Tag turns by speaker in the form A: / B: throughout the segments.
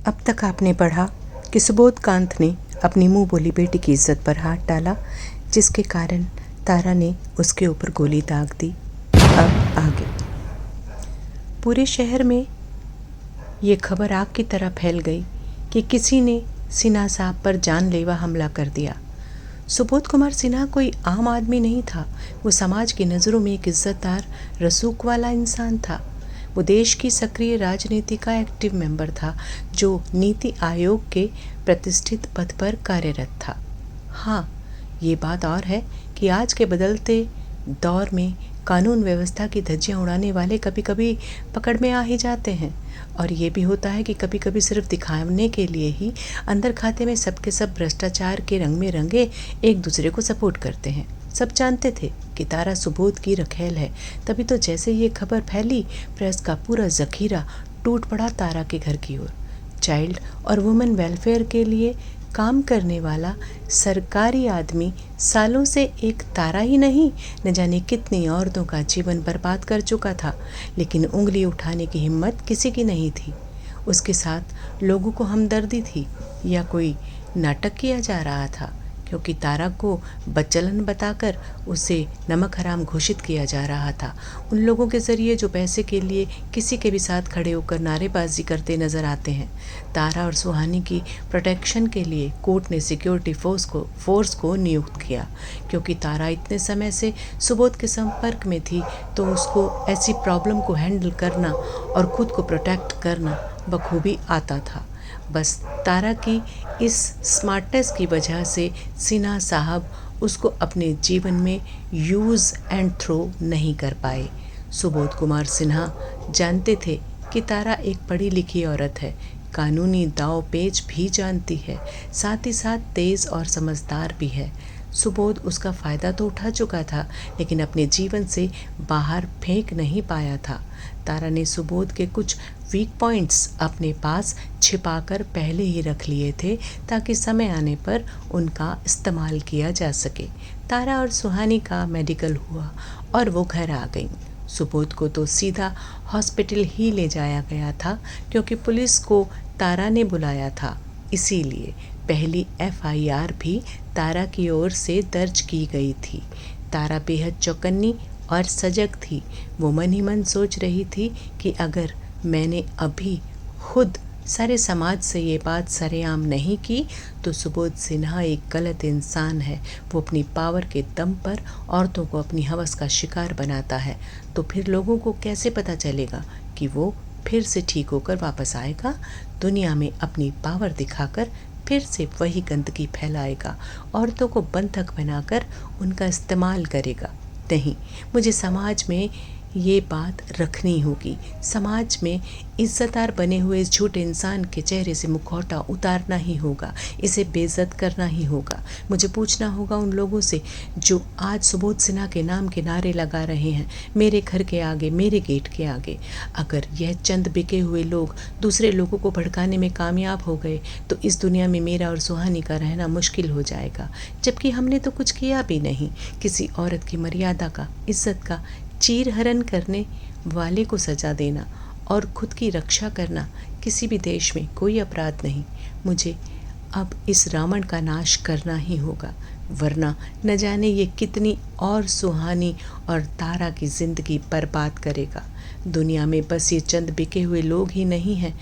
A: अब तक आपने पढ़ा कि सुबोधकांत ने अपनी मुंह बोली बेटी की इज्जत पर हाथ डाला, जिसके कारण तारा ने उसके ऊपर गोली दाग दी। अब आगे पूरे शहर में ये खबर आग की तरह फैल गई कि किसी ने सिन्हा साहब पर जानलेवा हमला कर दिया। सुबोध कुमार सिन्हा कोई आम आदमी नहीं था। वो समाज की नज़रों में एक इज्जतदार रसूख वाला इंसान था। वो देश की सक्रिय राजनीति का एक्टिव मेंबर था, जो नीति आयोग के प्रतिष्ठित पद पर कार्यरत था। हाँ, ये बात और है कि आज के बदलते दौर में कानून व्यवस्था की धज्जियां उड़ाने वाले कभी कभी पकड़ में आ ही जाते हैं, और ये भी होता है कि कभी कभी सिर्फ दिखाने के लिए ही अंदर खाते में सबके सब भ्रष्टाचार के रंग में रंगे एक दूसरे को सपोर्ट करते हैं। सब जानते थे कि तारा सुबोध की रखेल है, तभी तो जैसे ये खबर फैली, प्रेस का पूरा जखीरा टूट पड़ा तारा के घर की ओर। चाइल्ड और वुमेन वेलफेयर के लिए काम करने वाला सरकारी आदमी सालों से एक तारा ही नहीं, न जाने कितनी औरतों का जीवन बर्बाद कर चुका था, लेकिन उंगली उठाने की हिम्मत किसी की नहीं थी। उसके साथ लोगों को हमदर्दी थी या कोई नाटक किया जा रहा था, क्योंकि तारा को बच्चलन बताकर उसे नमक हराम घोषित किया जा रहा था। उन लोगों के ज़रिए जो पैसे के लिए किसी के भी साथ खड़े होकर नारेबाजी करते नज़र आते हैं। तारा और सुहानी की प्रोटेक्शन के लिए कोर्ट ने सिक्योरिटी फोर्स को नियुक्त किया, क्योंकि तारा इतने समय से सुबोध के संपर्क में थी, तो उसको ऐसी प्रॉब्लम को हैंडल करना और ख़ुद को प्रोटेक्ट करना बखूबी आता था। बस तारा की इस स्मार्टनेस की वजह से सिन्हा साहब उसको अपने जीवन में यूज़ एंड थ्रो नहीं कर पाए। सुबोध कुमार सिन्हा जानते थे कि तारा एक पढ़ी लिखी औरत है, कानूनी दाव पेच भी जानती है, साथ ही साथ तेज़ और समझदार भी है। सुबोध उसका फ़ायदा तो उठा चुका था, लेकिन अपने जीवन से बाहर फेंक नहीं पाया था। तारा ने सुबोध के कुछ वीक पॉइंट्स अपने पास छिपाकर पहले ही रख लिए थे, ताकि समय आने पर उनका इस्तेमाल किया जा सके। तारा और सुहानी का मेडिकल हुआ और वो घर आ गईं। सुबोध को तो सीधा हॉस्पिटल ही ले जाया गया था, क्योंकि पुलिस को तारा ने बुलाया था। इसीलिए पहली एफआईआर भी तारा की ओर से दर्ज की गई थी। तारा बेहद चौकन्नी और सजग थी। वो मन ही मन सोच रही थी कि अगर मैंने अभी खुद सारे समाज से ये बात सरेआम नहीं की, तो सुबोध सिन्हा एक गलत इंसान है। वो अपनी पावर के दम पर औरतों को अपनी हवस का शिकार बनाता है, तो फिर लोगों को कैसे पता चलेगा कि वो फिर से ठीक होकर वापस आएगा, दुनिया में अपनी पावर दिखाकर फिर से वही गंदगी फैलाएगा, औरतों को बंधक बनाकर उनका इस्तेमाल करेगा। नहीं, मुझे समाज में ये बात रखनी होगी। समाज में इज्जतदार बने हुए इस झूठे इंसान के चेहरे से मुखौटा उतारना ही होगा, इसे बेइज्जत करना ही होगा। मुझे पूछना होगा उन लोगों से जो आज सुबोध सिन्हा के नाम के नारे लगा रहे हैं, मेरे घर के आगे, मेरे गेट के आगे। अगर यह चंद बिके हुए लोग दूसरे लोगों को भड़काने में कामयाब हो गए, तो इस दुनिया में मेरा और सुहानी का रहना मुश्किल हो जाएगा, जबकि हमने तो कुछ किया भी नहीं। किसी औरत की मर्यादा का, इज्जत का चीर हरण करने वाले को सजा देना और खुद की रक्षा करना किसी भी देश में कोई अपराध नहीं। मुझे अब इस रावण का नाश करना ही होगा, वरना न जाने ये कितनी और सुहानी और तारा की ज़िंदगी बर्बाद करेगा। दुनिया में बस ये चंद बिके हुए लोग ही नहीं हैं,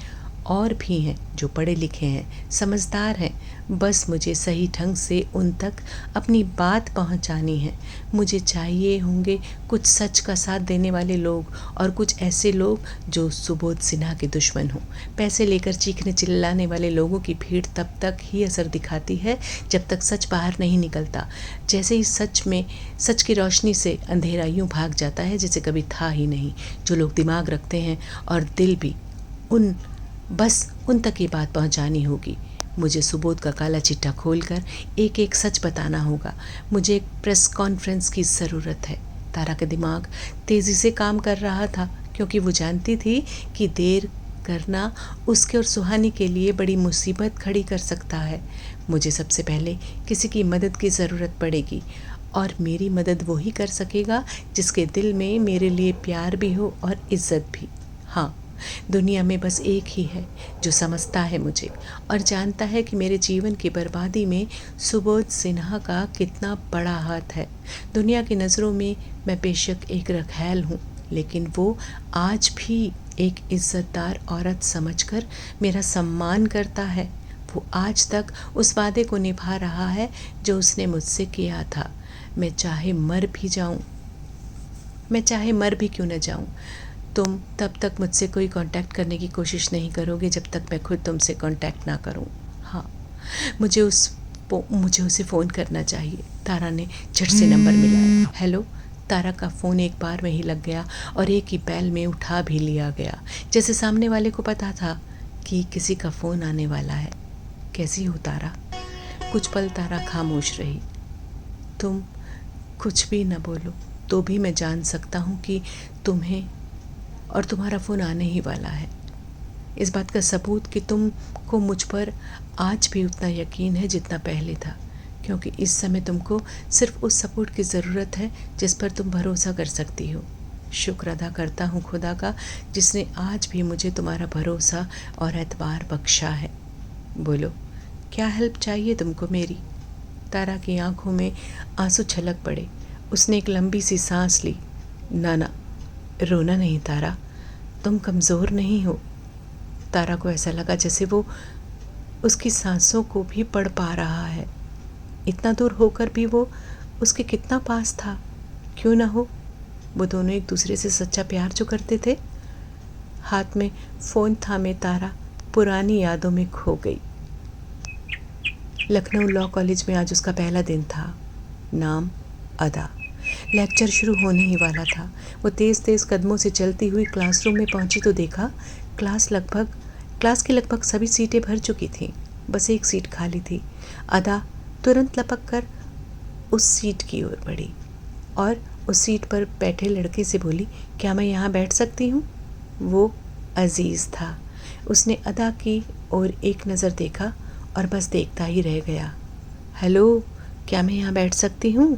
A: और भी हैं जो पढ़े लिखे हैं, समझदार हैं। बस मुझे सही ढंग से उन तक अपनी बात पहुंचानी है। मुझे चाहिए होंगे कुछ सच का साथ देने वाले लोग, और कुछ ऐसे लोग जो सुबोध सिन्हा के दुश्मन हों। पैसे लेकर चीखने चिल्लाने वाले लोगों की भीड़ तब तक ही असर दिखाती है जब तक सच बाहर नहीं निकलता। जैसे ही सच की रोशनी से अंधेरा यूं भाग जाता है जैसे कभी था ही नहीं। जो लोग दिमाग रखते हैं और दिल भी, बस उन तक ये बात पहुंचानी होगी। मुझे सुबोध का काला चिट्ठा खोलकर एक एक सच बताना होगा। मुझे एक प्रेस कॉन्फ्रेंस की ज़रूरत है। तारा का दिमाग तेज़ी से काम कर रहा था, क्योंकि वो जानती थी कि देर करना उसके और सुहानी के लिए बड़ी मुसीबत खड़ी कर सकता है। मुझे सबसे पहले किसी की मदद की ज़रूरत पड़ेगी, और मेरी मदद वही कर सकेगा जिसके दिल में मेरे लिए प्यार भी हो और इज़्ज़त भी। हाँ, दुनिया में बस एक ही है जो समझता है मुझे और जानता है कि मेरे जीवन की बर्बादी में सुबोध सिन्हा का कितना बड़ा हाथ है। दुनिया की नज़रों में मैं बेशक एक रखैल हूँ, लेकिन वो आज भी एक इज्जतदार औरत समझकर मेरा सम्मान करता है। वो आज तक उस वादे को निभा रहा है जो उसने मुझसे किया था। मैं चाहे मर भी क्यों न जाऊं, तुम तब तक मुझसे कोई कांटेक्ट करने की कोशिश नहीं करोगे जब तक मैं खुद तुमसे कांटेक्ट ना करूं। हाँ, मुझे उसे फ़ोन करना चाहिए। तारा ने झट से नंबर मिलाया। हेलो। तारा का फ़ोन एक बार में ही लग गया और एक ही बैल में उठा भी लिया गया, जैसे सामने वाले को पता था कि किसी का फ़ोन आने वाला है। कैसी हो तारा? कुछ पल तारा खामोश रही। तुम कुछ भी न बोलो तो भी मैं जान सकता हूँ कि तुम्हें और तुम्हारा फ़ोन आने ही वाला है। इस बात का सबूत कि तुमको मुझ पर आज भी उतना यकीन है जितना पहले था, क्योंकि इस समय तुमको सिर्फ उस सपोर्ट की ज़रूरत है जिस पर तुम भरोसा कर सकती हो। शुक्र अदा करता हूँ खुदा का, जिसने आज भी मुझे तुम्हारा भरोसा और एतबार बख्शा है। बोलो, क्या हेल्प चाहिए तुमको मेरी? तारा की आंखों में आंसू छलक पड़े। उसने एक लंबी सी सांस ली। ना, रोना नहीं तारा, तुम कमज़ोर नहीं हो। तारा को ऐसा लगा जैसे वो उसकी सांसों को भी पढ़ पा रहा है। इतना दूर होकर भी वो उसके कितना पास था। क्यों ना हो, वो दोनों एक दूसरे से सच्चा प्यार जो करते थे। हाथ में फ़ोन थामे तारा पुरानी यादों में खो गई। लखनऊ लॉ कॉलेज में आज उसका पहला दिन था। नाम अदा। लेक्चर शुरू होने ही वाला था। वो तेज़ तेज़ कदमों से चलती हुई क्लासरूम में पहुंची तो देखा क्लास की लगभग सभी सीटें भर चुकी थीं। बस एक सीट खाली थी। अदा तुरंत लपक कर उस सीट की ओर बढ़ी और उस सीट पर बैठे लड़के से बोली, क्या मैं यहाँ बैठ सकती हूँ? वो अजीज़ था। उसने अदा की ओर एक नज़र देखा और बस देखता ही रह गया। हेलो, क्या मैं यहाँ बैठ सकती हूँ?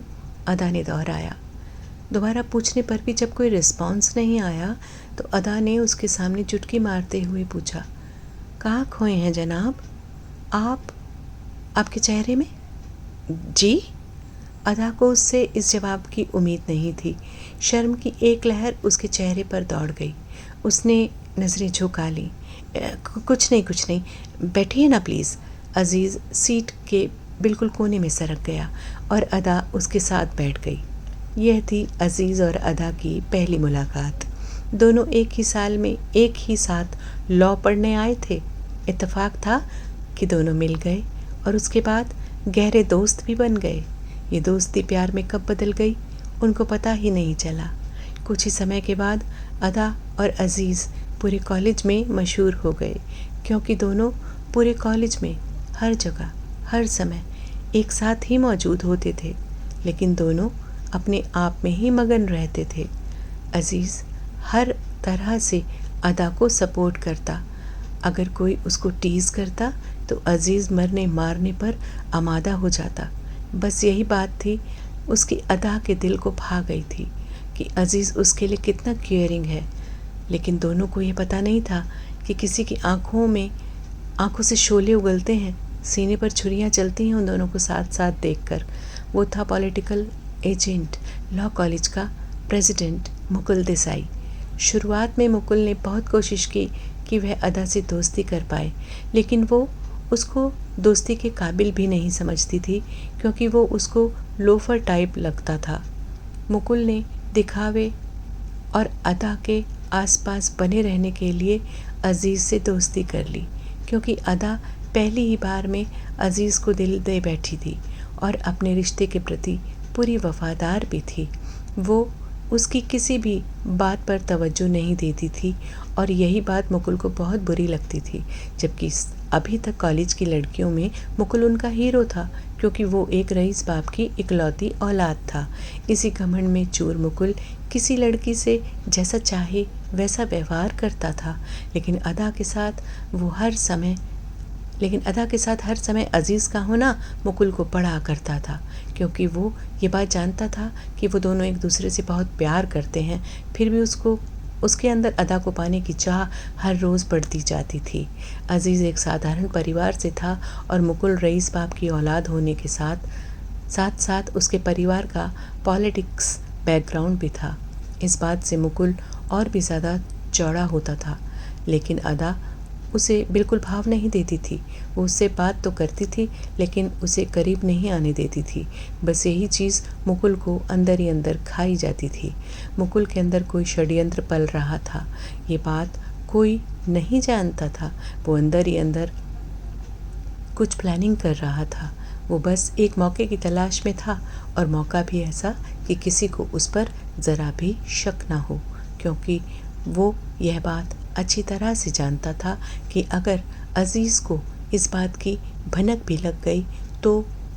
A: अदा ने दोहराया। दोबारा पूछने पर भी जब कोई रिस्पॉन्स नहीं आया तो अदा ने उसके सामने चुटकी मारते हुए पूछा, कहाँ खोए हैं जनाब? आपके चेहरे में? जी? अदा को उससे इस जवाब की उम्मीद नहीं थी। शर्म की एक लहर उसके चेहरे पर दौड़ गई। उसने नज़रें झुका लीं। कुछ नहीं, बैठिए ना प्लीज़। अजीज़ सीट के बिल्कुल कोने में सरक गया और अदा उसके साथ बैठ गई। यह थी अजीज़ और अदा की पहली मुलाकात। दोनों एक ही साल में एक ही साथ लॉ पढ़ने आए थे। इत्तेफाक था कि दोनों मिल गए और उसके बाद गहरे दोस्त भी बन गए। ये दोस्ती प्यार में कब बदल गई उनको पता ही नहीं चला। कुछ ही समय के बाद अदा और अजीज़ पूरे कॉलेज में मशहूर हो गए, क्योंकि दोनों पूरे कॉलेज में हर जगह हर समय एक साथ ही मौजूद होते थे, लेकिन दोनों अपने आप में ही मगन रहते थे। अजीज़ हर तरह से अदा को सपोर्ट करता। अगर कोई उसको टीज़ करता तो अजीज़ मरने मारने पर आमादा हो जाता। बस यही बात थी उसकी अदा के दिल को भा गई थी कि अजीज़ उसके लिए कितना केयरिंग है। लेकिन दोनों को ये पता नहीं था कि किसी की आंखों से शोले उगलते हैं, सीने पर छुरियां चलती हैं उन दोनों को साथ साथ देखकर। वो था पॉलिटिकल एजेंट, लॉ कॉलेज का प्रेसिडेंट मुकुल देसाई। शुरुआत में मुकुल ने बहुत कोशिश की कि वह अदा से दोस्ती कर पाए, लेकिन वो उसको दोस्ती के काबिल भी नहीं समझती थी, क्योंकि वो उसको लोफर टाइप लगता था। मुकुल ने दिखावे और अदा के आसपास बने रहने के लिए अजीज़ से दोस्ती कर ली, क्योंकि अदा पहली ही बार में अजीज़ को दिल दे बैठी थी और अपने रिश्ते के प्रति पूरी वफादार भी थी। वो उसकी किसी भी बात पर तवज्जो नहीं देती थी और यही बात मुकुल को बहुत बुरी लगती थी, जबकि अभी तक कॉलेज की लड़कियों में मुकुल उनका हीरो था, क्योंकि वो एक रईस बाप की इकलौती औलाद था। इसी घमंड में चूर मुकुल किसी लड़की से जैसा चाहे वैसा व्यवहार करता था, लेकिन अदा के साथ हर समय अजीज़ का होना मुकुल को बड़ा करता था, क्योंकि वो ये बात जानता था कि वो दोनों एक दूसरे से बहुत प्यार करते हैं। फिर भी उसको उसके अंदर अदा को पाने की चाह हर रोज़ बढ़ती जाती थी। अजीज़ एक साधारण परिवार से था और मुकुल रईस बाप की औलाद होने के साथ साथ उसके परिवार का पॉलिटिक्स बैकग्राउंड भी था। इस बात से मुकुल और भी ज़्यादा चौड़ा होता था, लेकिन अदा उसे बिल्कुल भाव नहीं देती थी। वो उससे बात तो करती थी, लेकिन उसे करीब नहीं आने देती थी। बस यही चीज़ मुकुल को अंदर ही अंदर खाई जाती थी। मुकुल के अंदर कोई षड्यंत्र पल रहा था, ये बात कोई नहीं जानता था। वो अंदर ही अंदर कुछ प्लानिंग कर रहा था। वो बस एक मौके की तलाश में था, और मौका भी ऐसा कि किसी को उस पर ज़रा भी शक ना हो, क्योंकि वो यह बात अच्छी तरह से जानता था कि अगर अजीज़ को इस बात की भनक भी लग गई तो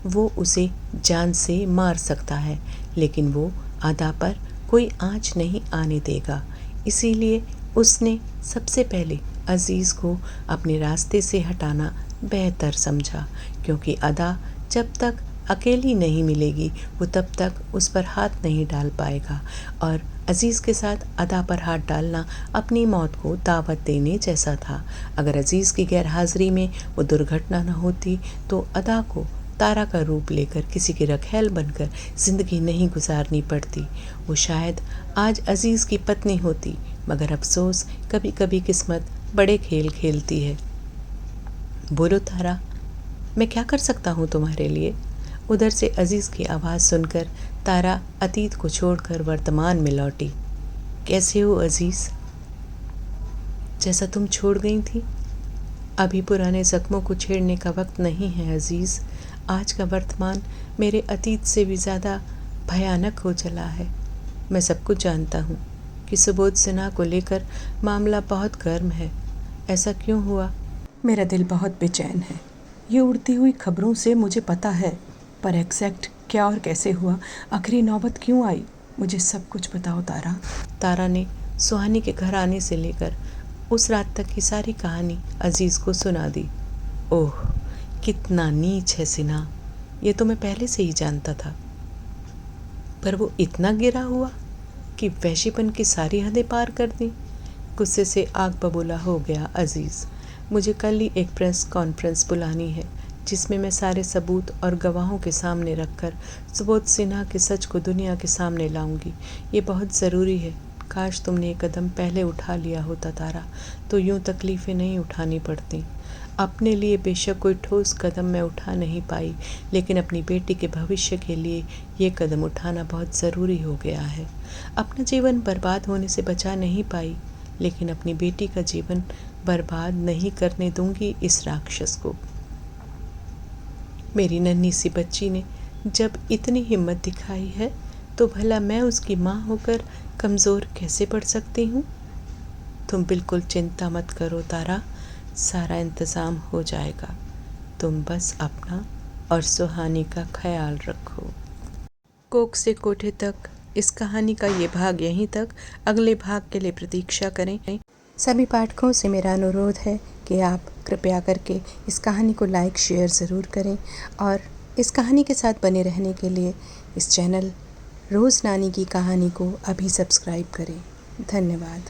A: वो उसे जान से मार सकता है, लेकिन वो अदा पर कोई आँच नहीं आने देगा। इसीलिए उसने सबसे पहले अजीज़ को अपने रास्ते से हटाना बेहतर समझा, क्योंकि अदा जब तक अकेली नहीं मिलेगी वो तब तक उस पर हाथ नहीं डाल पाएगा, और अजीज़ के साथ अदा पर हाथ डालना अपनी मौत को दावत देने जैसा था। अगर अजीज़ की गैरहाज़िरी में वो दुर्घटना न होती तो अदा को तारा का रूप लेकर किसी की रखैल बनकर ज़िंदगी नहीं गुजारनी पड़ती। वो शायद आज अजीज़ की पत्नी होती, मगर अफसोस कभी कभी किस्मत बड़े खेल खेलती है। बोलो तारा, मैं क्या कर सकता हूँ तुम्हारे लिए? उधर से अजीज़ की आवाज़ सुनकर तारा अतीत को छोड़कर वर्तमान में लौटी। कैसे हो अजीज़? जैसा तुम छोड़ गई थी। अभी पुराने ज़ख्मों को छेड़ने का वक्त नहीं है अजीज़। आज का वर्तमान मेरे अतीत से भी ज़्यादा भयानक हो चला है। मैं सब कुछ जानता हूँ कि सुबोध सिन्हा को लेकर मामला बहुत गर्म है। ऐसा क्यों हुआ? मेरा दिल बहुत बेचैन है। ये उड़ती हुई खबरों से मुझे पता है, पर एग्जैक्ट क्या और कैसे हुआ, आखिरी नौबत क्यों आई, मुझे सब कुछ बताओ तारा। तारा ने सुहानी के घर आने से लेकर उस रात तक की सारी कहानी अजीज़ को सुना दी। ओह, कितना नीच है सिन्हा, ये तो मैं पहले से ही जानता था, पर वो इतना गिरा हुआ कि वैश्यपन की सारी हदें पार कर दी। गुस्से से आग बबूला हो गया अजीज़। मुझे कल ही एक प्रेस कॉन्फ्रेंस बुलानी है, जिसमें मैं सारे सबूत और गवाहों के सामने रखकर सुबोध सिन्हा के सच को दुनिया के सामने लाऊंगी। ये बहुत ज़रूरी है। काश तुमने ये कदम पहले उठा लिया होता तारा, तो यूँ तकलीफ़ें नहीं उठानी पड़ती। अपने लिए बेशक कोई ठोस कदम मैं उठा नहीं पाई, लेकिन अपनी बेटी के भविष्य के लिए ये कदम उठाना बहुत ज़रूरी हो गया है। अपना जीवन बर्बाद होने से बचा नहीं पाई, लेकिन अपनी बेटी का जीवन बर्बाद नहीं करने दूंगी इस राक्षस को। मेरी नन्ही सी बच्ची ने जब इतनी हिम्मत दिखाई है, तो भला मैं उसकी माँ होकर कमज़ोर कैसे पड़ सकती हूँ? तुम बिल्कुल चिंता मत करो तारा, सारा इंतज़ाम हो जाएगा। तुम बस अपना और सुहानी का ख्याल रखो। कोख से कोठे तक इस कहानी का ये भाग यहीं तक। अगले भाग के लिए प्रतीक्षा करें। सभी पाठकों से मेरा अनुरोध है कि आप कृपया करके इस कहानी को लाइक शेयर ज़रूर करें, और इस कहानी के साथ बने रहने के लिए इस चैनल रोज़ नानी की कहानी को अभी सब्सक्राइब करें। धन्यवाद।